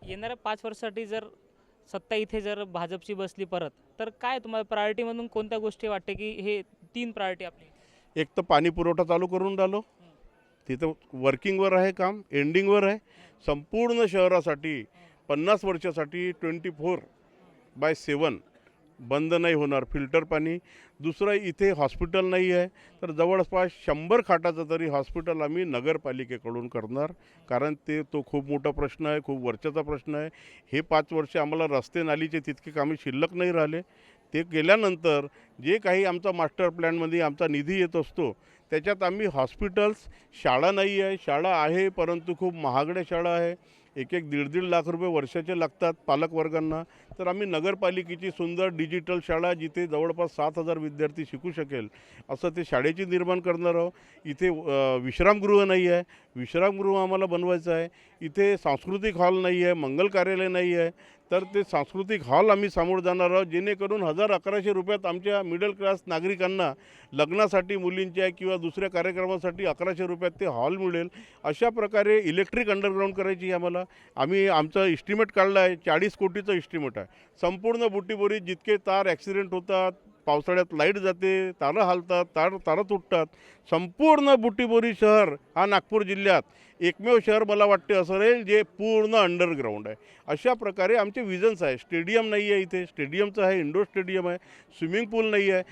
येणाऱ्या 5 वर्षासाठी जर सत्ता इथे जर भाजपची बसली परत, तर काय तुम्हाला प्रायोरिटीमधून कोणत्या गोष्टी वाटते, की हे 3 प्रायोरिटी आपली? एक तर पाणी पुरवठा चालू करून राहिलो, हं, तिथं वर्किंगवर आहे काम, एंडिंगवर आहे. संपूर्ण शहरासाठी 50 वर्षासाठी 24/7 बंद नाही होणार फिल्टर पाणी. दुसरं इथे हॉस्पिटल नाही आहे, तर जवळपास 100 खाटाचं तरी हॉस्पिटल आम्ही नगरपालिकेकडून करणार. कारण तो खूप मोठा प्रश्न आहे, खूप वर्षाचा प्रश्न आहे. हे 5 वर्ष आम्हाला रस्ते नालीचे तितके कामे शिल्लक नाही राहिले. ते केल्यानंतर जे काही आमचा मास्टर प्लॅनमध्ये आमचा निधी येत असतो, त्याच्यात आम्ही हॉस्पिटल्स, शाळा नाही आहे, शाळा आहे परंतु खूप महागड्या शाळा आहे. एक एक 1.5 लाख रुपये वर्षाचे लागतात पालकवर्गांना. तर आम्ही नगरपालिकेची सुंदर डिजिटल शाळा जिथे जवळपास 7,000 विद्यार्थी शिकू शकेल असं ते शाळेची निर्माण करणार आहोत. इथे विश्रामगृह नाही आहे, विश्रामगृह आम्हाला बनवायचं आहे. इथे सांस्कृतिक हॉल नाही आहे, मंगल कार्यालय नाही आहे, तर ते सांस्कृतिक हॉल आम्ही समोर जाणार आहोत, जेणेकरून 1,000-1,100 रुपयात आमच्या मिडल क्लास नागरिकांना लग्नासाठी मुलींच्या किंवा दुसऱ्या कार्यक्रमासाठी 1,100 रुपयात ते हॉल मिळेल. अशा प्रकारे इलेक्ट्रिक अंडरग्राऊंड करायची आहे आम्हाला. आम्ही आमचं इस्टिमेट काढलं आहे, 40 कोटीचं इस्टिमेट आहे. संपूर्ण बुटीबोरीत जितके तार ॲक्सिडेंट होतात, पावसाळ्यात लाईट जाते, तारं हालतात, तारं तुटतात. संपूर्ण बुटीबोरी शहर हा नागपूर जिल्ह्यात एकमेव शहर मला वाटते असं राहील जे पूर्ण अंडरग्राऊंड आहे. अशा प्रकारे आमचे विजन्स आहे. स्टेडियम नाही आहे इथे, स्टेडियमचं आहे, इंडोर स्टेडियम आहे, स्विमिंग पूल नाही आहे.